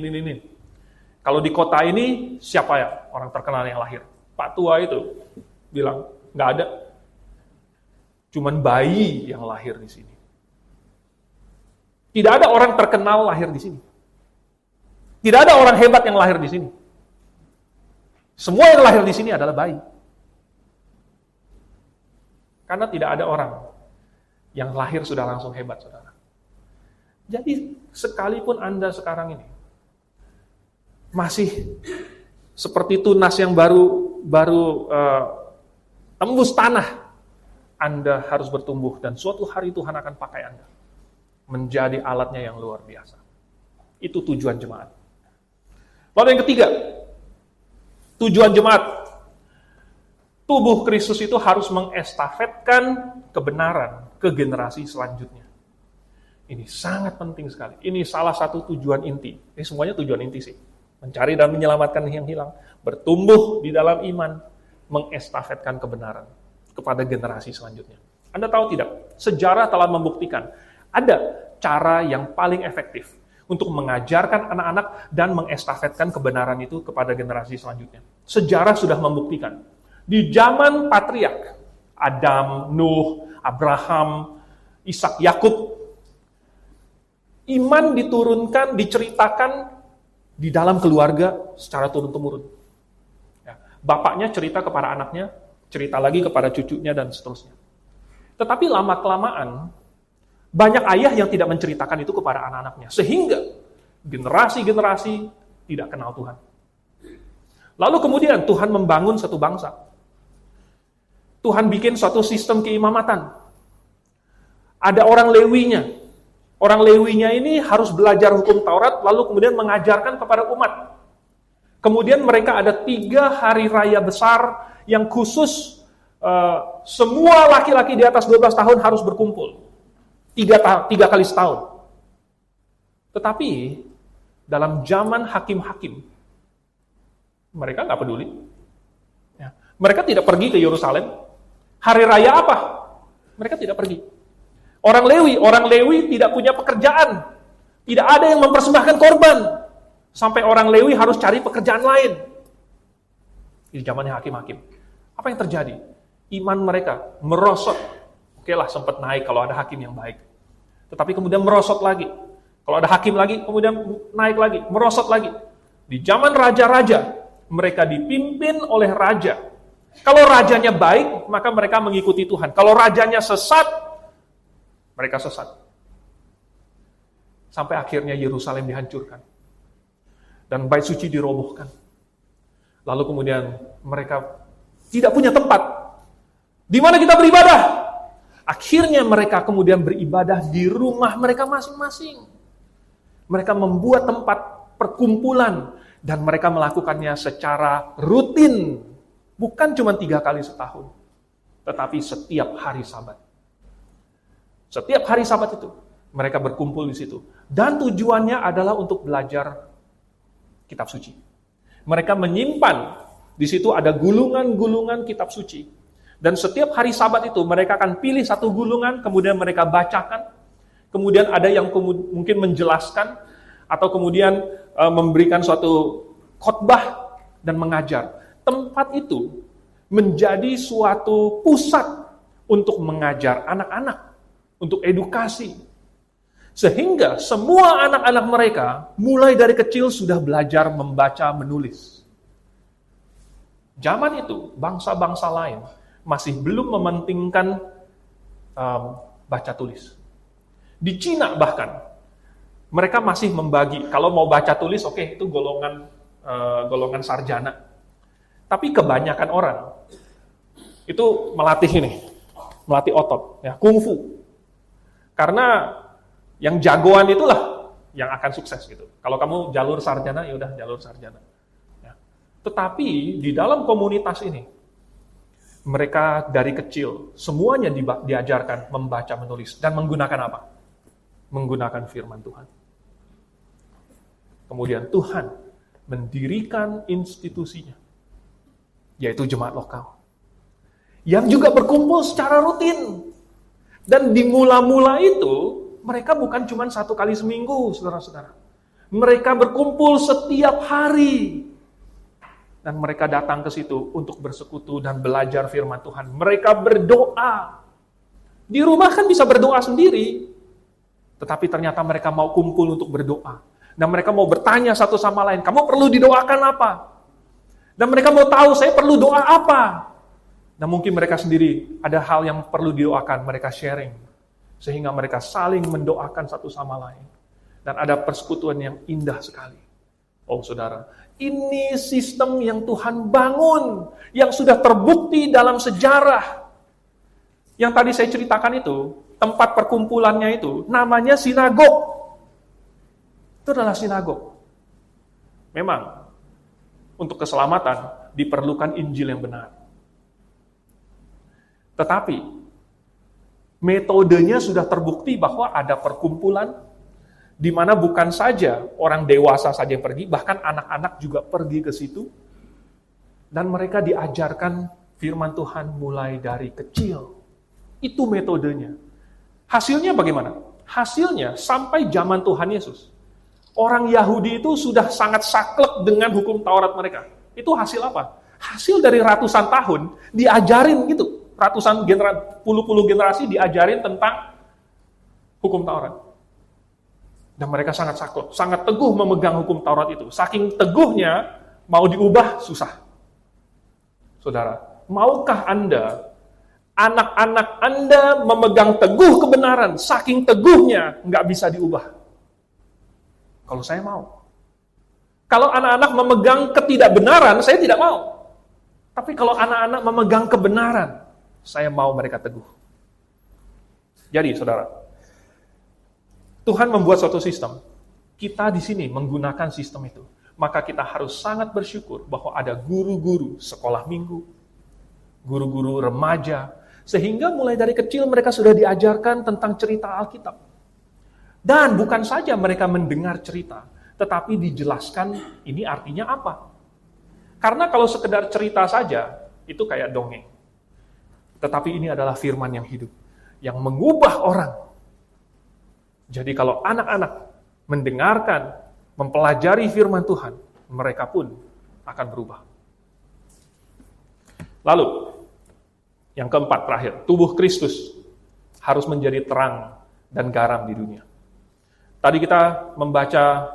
Kalau di kota ini, siapa ya orang terkenal yang lahir? Pak tua itu bilang, nggak ada. Cuman bayi yang lahir di sini. Tidak ada orang terkenal lahir di sini. Tidak ada orang hebat yang lahir di sini. Semua yang lahir di sini adalah bayi. Karena tidak ada orang yang lahir sudah langsung hebat, saudara. Jadi, sekalipun Anda sekarang ini masih seperti tunas yang baru tembus tanah, Anda harus bertumbuh dan suatu hari Tuhan akan pakai Anda menjadi alatnya yang luar biasa. Itu tujuan jemaat. Lalu yang ketiga, tujuan jemaat. Tubuh Kristus itu harus mengestafetkan kebenaran ke generasi selanjutnya. Ini sangat penting sekali. Ini salah satu tujuan inti. Ini semuanya tujuan inti sih. Mencari dan menyelamatkan yang hilang. Bertumbuh di dalam iman. Mengestafetkan kebenaran kepada generasi selanjutnya. Anda tahu tidak? Sejarah telah membuktikan ada cara yang paling efektif untuk mengajarkan anak-anak dan mengestafetkan kebenaran itu kepada generasi selanjutnya. Sejarah sudah membuktikan. Di zaman patriark, Adam, Nuh, Abraham, Ishak, Yakub, iman diturunkan, diceritakan di dalam keluarga secara turun-temurun. Ya, bapaknya cerita kepada anaknya, cerita lagi kepada cucunya, dan seterusnya. Tetapi lama-kelamaan, banyak ayah yang tidak menceritakan itu kepada anak-anaknya. Sehingga generasi-generasi tidak kenal Tuhan. Lalu kemudian Tuhan membangun satu bangsa. Tuhan bikin suatu sistem keimamatan. Ada orang Lewinya. Orang Lewinya ini harus belajar hukum Taurat, lalu kemudian mengajarkan kepada umat. Kemudian mereka ada 3 hari raya besar yang khusus semua laki-laki di atas 12 tahun harus berkumpul. 3 kali setahun. Tetapi dalam zaman hakim-hakim, mereka nggak peduli. Ya. Mereka tidak pergi ke Yerusalem. Hari raya apa? Mereka tidak pergi. Orang Lewi tidak punya pekerjaan. Tidak ada yang mempersembahkan korban. Sampai orang Lewi harus cari pekerjaan lain. Di zamannya hakim-hakim. Apa yang terjadi? Iman mereka merosot. Oke lah, sempat naik kalau ada hakim yang baik. Tetapi kemudian merosot lagi. Kalau ada hakim lagi, kemudian naik lagi, merosot lagi. Di zaman raja-raja, mereka dipimpin oleh raja. Kalau rajanya baik, maka mereka mengikuti Tuhan. Kalau rajanya sesat, mereka sesat. Sampai akhirnya Yerusalem dihancurkan. Dan bait suci dirobohkan. Lalu kemudian mereka tidak punya tempat. Di mana kita beribadah? Akhirnya mereka kemudian beribadah di rumah mereka masing-masing. Mereka membuat tempat perkumpulan. Dan mereka melakukannya secara rutin. Bukan cuma 3 kali setahun. Tetapi setiap hari Sabat. Setiap hari Sabat itu, mereka berkumpul di situ. Dan tujuannya adalah untuk belajar kitab suci. Mereka menyimpan, di situ ada gulungan-gulungan kitab suci. Dan setiap hari Sabat itu, mereka akan pilih satu gulungan, kemudian mereka bacakan. Kemudian ada yang mungkin menjelaskan, atau kemudian memberikan suatu khotbah dan mengajar. Tempat itu menjadi suatu pusat untuk mengajar anak-anak, untuk edukasi. Sehingga semua anak-anak mereka mulai dari kecil sudah belajar membaca, menulis. Zaman itu, bangsa-bangsa lain masih belum mementingkan baca tulis. Di Cina bahkan, mereka masih membagi, kalau mau baca tulis, oke, itu golongan sarjana. Tapi kebanyakan orang itu melatih otot, ya, kungfu. Karena yang jagoan itulah yang akan sukses gitu. Kalau kamu jalur sarjana, ya udah jalur sarjana. Ya. Tetapi di dalam komunitas ini, mereka dari kecil semuanya diajarkan membaca, menulis, dan menggunakan apa? Menggunakan firman Tuhan. Kemudian Tuhan mendirikan institusinya, yaitu jemaat lokal, yang juga berkumpul secara rutin. Dan di mula-mula itu, mereka bukan cuma 1 kali seminggu, saudara-saudara. Mereka berkumpul setiap hari. Dan mereka datang ke situ untuk bersekutu dan belajar firman Tuhan. Mereka berdoa. Di rumah kan bisa berdoa sendiri. Tetapi ternyata mereka mau kumpul untuk berdoa. Dan mereka mau bertanya satu sama lain, kamu perlu didoakan apa? Dan mereka mau tahu, saya perlu doa apa? Dan mungkin mereka sendiri ada hal yang perlu didoakan, mereka sharing. Sehingga mereka saling mendoakan satu sama lain. Dan ada persekutuan yang indah sekali. Oh saudara, ini sistem yang Tuhan bangun, yang sudah terbukti dalam sejarah. Yang tadi saya ceritakan itu, tempat perkumpulannya itu, namanya sinagog. Itu adalah sinagog. Memang, untuk keselamatan diperlukan Injil yang benar. Tetapi, metodenya sudah terbukti bahwa ada perkumpulan, di mana bukan saja orang dewasa saja yang pergi, bahkan anak-anak juga pergi ke situ, dan mereka diajarkan firman Tuhan mulai dari kecil. Itu metodenya. Hasilnya bagaimana? Hasilnya sampai zaman Tuhan Yesus. Orang Yahudi itu sudah sangat saklek dengan hukum Taurat mereka. Itu hasil apa? Hasil dari ratusan tahun diajarin gitu. Ratusan puluh generasi diajarin tentang hukum Taurat. Dan mereka sangat saklek, sangat teguh memegang hukum Taurat itu. Saking teguhnya, mau diubah susah. Saudara, maukah Anda, anak-anak Anda memegang teguh kebenaran, saking teguhnya nggak bisa diubah? Kalau saya mau. Kalau anak-anak memegang ketidakbenaran, saya tidak mau. Tapi kalau anak-anak memegang kebenaran, saya mau mereka teguh. Jadi, saudara, Tuhan membuat suatu sistem. Kita di sini menggunakan sistem itu. Maka kita harus sangat bersyukur bahwa ada guru-guru sekolah minggu, guru-guru remaja, sehingga mulai dari kecil mereka sudah diajarkan tentang cerita Alkitab. Dan bukan saja mereka mendengar cerita, tetapi dijelaskan ini artinya apa. Karena kalau sekedar cerita saja, itu kayak dongeng. Tetapi ini adalah firman yang hidup, yang mengubah orang. Jadi kalau anak-anak mendengarkan, mempelajari firman Tuhan, mereka pun akan berubah. Lalu, yang keempat terakhir, tubuh Kristus harus menjadi terang dan garam di dunia. Tadi kita membaca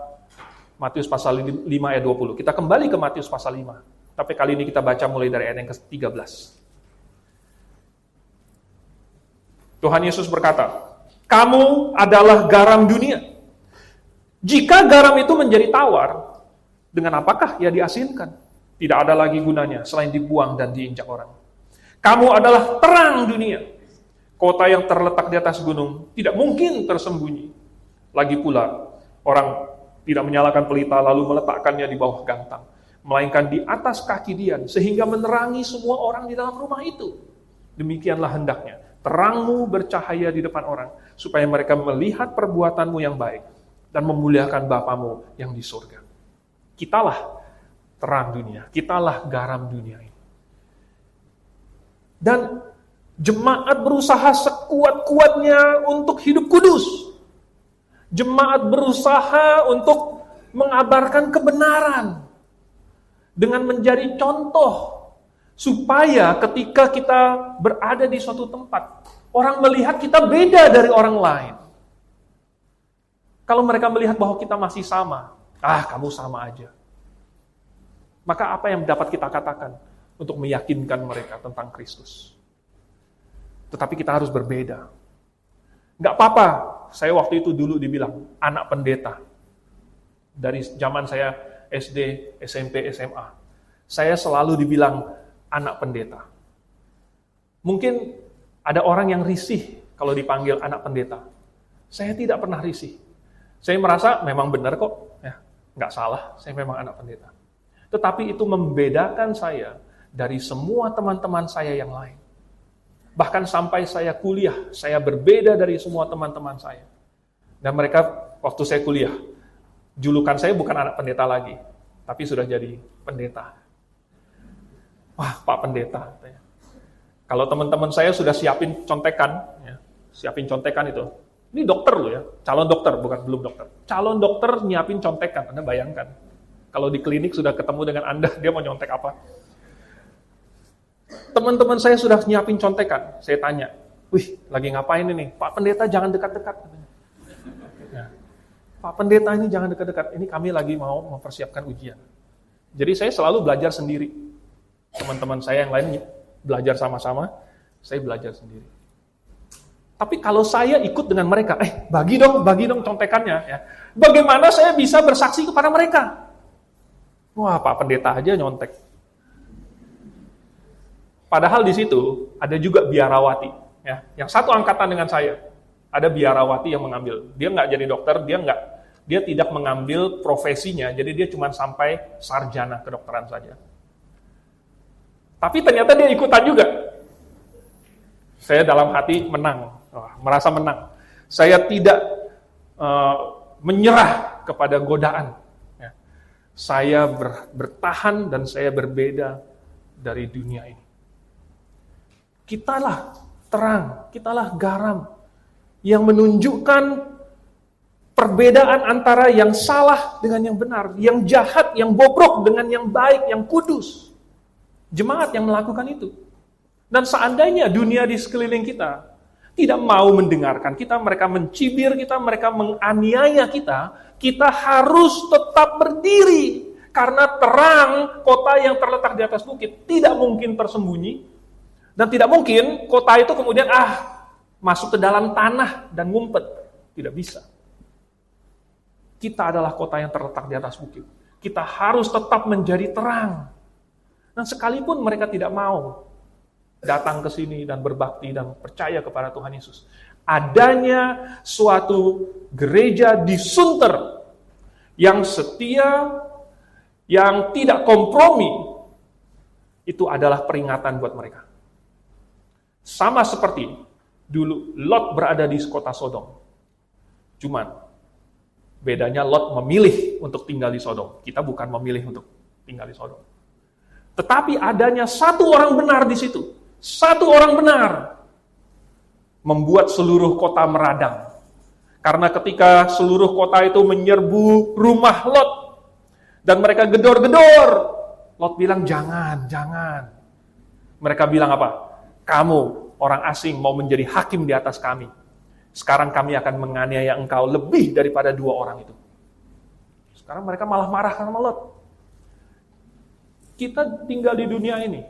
Matius pasal 5 ayat 20. Kita kembali ke Matius pasal 5. Tapi kali ini kita baca mulai dari ayat yang ke-13. Tuhan Yesus berkata, "Kamu adalah garam dunia. Jika garam itu menjadi tawar, dengan apakah ia diasinkan? Tidak ada lagi gunanya selain dibuang dan diinjak orang. Kamu adalah terang dunia. Kota yang terletak di atas gunung tidak mungkin tersembunyi. Lagi pula, orang tidak menyalakan pelita lalu meletakkannya di bawah gantang, melainkan di atas kaki dian, sehingga menerangi semua orang di dalam rumah itu. Demikianlah hendaknya terangmu bercahaya di depan orang, supaya mereka melihat perbuatanmu yang baik dan memuliakan Bapamu yang di surga." Kitalah terang dunia, kitalah garam dunia ini. Dan jemaat berusaha sekuat-kuatnya untuk hidup kudus. Jemaat berusaha untuk mengabarkan kebenaran dengan menjadi contoh, supaya ketika kita berada di suatu tempat, orang melihat kita beda dari orang lain. Kalau mereka melihat bahwa kita masih sama, kamu sama aja. Maka apa yang dapat kita katakan untuk meyakinkan mereka tentang Kristus? Tetapi kita harus berbeda. Nggak apa-apa, saya waktu itu dulu dibilang anak pendeta. Dari zaman saya SD, SMP, SMA. Saya selalu dibilang anak pendeta. Mungkin ada orang yang risih kalau dipanggil anak pendeta. Saya tidak pernah risih. Saya merasa memang benar kok, ya, nggak salah, saya memang anak pendeta. Tetapi itu membedakan saya dari semua teman-teman saya yang lain. Bahkan sampai saya kuliah, saya berbeda dari semua teman-teman saya. Dan mereka, waktu saya kuliah, julukan saya bukan anak pendeta lagi, tapi sudah jadi pendeta. Wah, Pak Pendeta. Kalau teman-teman saya sudah siapin contekan, ya, siapin contekan itu. Ini dokter loh ya, calon dokter, bukan belum dokter. Calon dokter nyiapin contekan, Anda bayangkan. Kalau di klinik sudah ketemu dengan Anda, dia mau nyontek apa? Teman-teman saya sudah nyiapin contekan. Saya tanya, lagi ngapain ini? Pak Pendeta jangan dekat-dekat. Ya. Pak Pendeta ini jangan dekat-dekat, ini kami lagi mau mempersiapkan ujian. Jadi saya selalu belajar sendiri. Teman-teman saya yang lain belajar sama-sama, saya belajar sendiri. Tapi kalau saya ikut dengan mereka, bagi dong contekannya. Ya. Bagaimana saya bisa bersaksi kepada mereka? Wah, Pak Pendeta aja nyontek. Padahal di situ ada juga biarawati. Ya. Yang satu angkatan dengan saya, ada biarawati yang mengambil. Dia nggak jadi dokter, dia tidak mengambil profesinya, jadi dia cuma sampai sarjana kedokteran saja. Tapi ternyata dia ikutan juga. Saya dalam hati menang. Merasa menang. Saya tidak menyerah kepada godaan. Ya. Saya bertahan dan saya berbeda dari dunia ini. Kitalah terang, kitalah garam yang menunjukkan perbedaan antara yang salah dengan yang benar, yang jahat, yang bobrok dengan yang baik, yang kudus. Jemaat yang melakukan itu. Dan seandainya dunia di sekeliling kita tidak mau mendengarkan kita, mereka mencibir kita, mereka menganiaya kita harus tetap berdiri. Karena terang kota yang terletak di atas bukit tidak mungkin tersembunyi, dan tidak mungkin kota itu kemudian masuk ke dalam tanah dan ngumpet. Tidak bisa. Kita adalah kota yang terletak di atas bukit. Kita harus tetap menjadi terang. Dan sekalipun mereka tidak mau datang ke sini dan berbakti dan percaya kepada Tuhan Yesus, adanya suatu gereja di Sunter yang setia, yang tidak kompromi, itu adalah peringatan buat mereka. Sama seperti dulu Lot berada di kota Sodom. Cuman bedanya Lot memilih untuk tinggal di Sodom. Kita bukan memilih untuk tinggal di Sodom. Tetapi adanya satu orang benar di situ. Satu orang benar membuat seluruh kota meradang. Karena ketika seluruh kota itu menyerbu rumah Lot dan mereka gedor-gedor, Lot bilang jangan. Mereka bilang apa? Kamu orang asing mau menjadi hakim di atas kami. Sekarang kami akan menganiaya engkau lebih daripada 2 orang itu. Sekarang mereka malah marah sama Lot. Kita tinggal di dunia ini.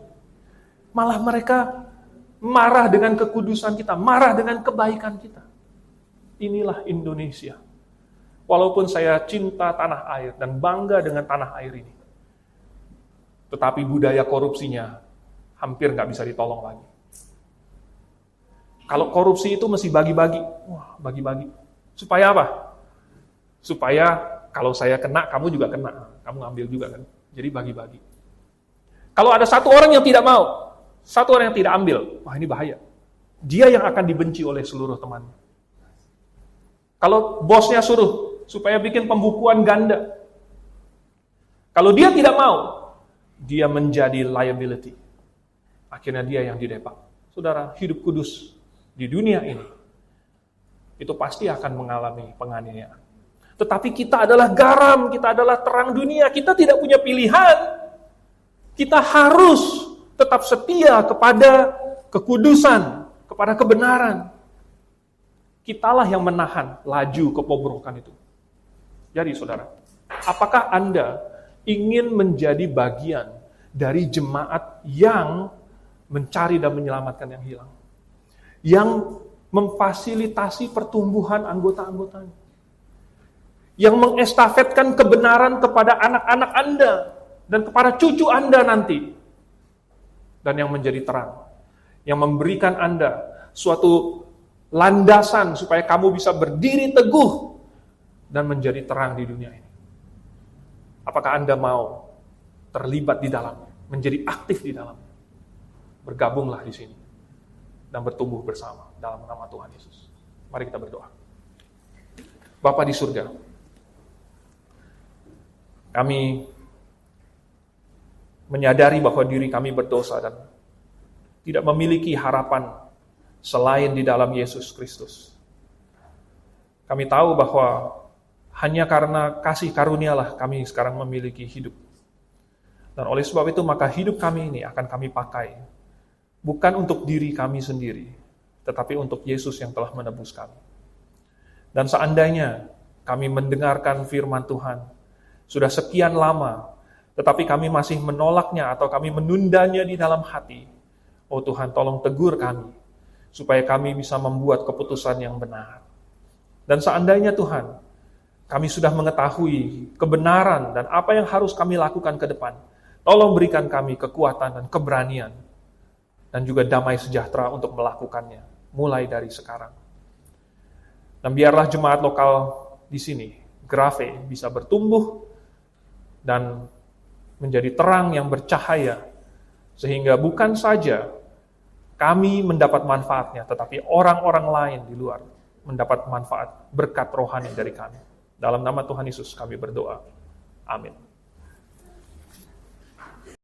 Malah mereka marah dengan kekudusan kita, marah dengan kebaikan kita. Inilah Indonesia. Walaupun saya cinta tanah air dan bangga dengan tanah air ini, tetapi budaya korupsinya hampir nggak bisa ditolong lagi. Kalau korupsi itu mesti bagi-bagi. Bagi-bagi. Supaya apa? Supaya kalau saya kena, kamu juga kena. Kamu ngambil juga kan. Jadi bagi-bagi. Kalau ada satu orang yang tidak mau, satu orang yang tidak ambil, ini bahaya. Dia yang akan dibenci oleh seluruh temannya. Kalau bosnya suruh supaya bikin pembukuan ganda, kalau dia tidak mau, dia menjadi liability. Akhirnya dia yang didepak. Saudara, hidup kudus di dunia ini, itu pasti akan mengalami penganiayaan. Tetapi kita adalah garam, kita adalah terang dunia, kita tidak punya pilihan. Kita harus tetap setia kepada kekudusan, kepada kebenaran. Kitalah yang menahan laju kebobrokan itu. Jadi saudara, apakah Anda ingin menjadi bagian dari jemaat yang mencari dan menyelamatkan yang hilang? Yang memfasilitasi pertumbuhan anggota-anggotanya? Yang mengestafetkan kebenaran kepada anak-anak Anda dan kepada cucu Anda nanti? Dan yang menjadi terang, yang memberikan Anda suatu landasan supaya kamu bisa berdiri teguh dan menjadi terang di dunia ini. Apakah Anda mau terlibat di dalamnya, menjadi aktif di dalamnya? Bergabunglah di sini dan bertumbuh bersama dalam nama Tuhan Yesus. Mari kita berdoa. Bapa di surga, kami menyadari bahwa diri kami berdosa dan tidak memiliki harapan selain di dalam Yesus Kristus. Kami tahu bahwa hanya karena kasih karunialah kami sekarang memiliki hidup. Dan oleh sebab itu maka hidup kami ini akan kami pakai bukan untuk diri kami sendiri, tetapi untuk Yesus yang telah menebus kami. Dan seandainya kami mendengarkan firman Tuhan sudah sekian lama, tetapi kami masih menolaknya atau kami menundanya di dalam hati. Oh Tuhan, tolong tegur kami, supaya kami bisa membuat keputusan yang benar. Dan seandainya Tuhan, kami sudah mengetahui kebenaran dan apa yang harus kami lakukan ke depan, tolong berikan kami kekuatan dan keberanian, dan juga damai sejahtera untuk melakukannya, mulai dari sekarang. Dan biarlah jemaat lokal di sini, Grace, bisa bertumbuh dan menjadi terang yang bercahaya, sehingga bukan saja kami mendapat manfaatnya, tetapi orang-orang lain di luar mendapat manfaat berkat rohani dari kami. Dalam nama Tuhan Yesus kami berdoa. Amin.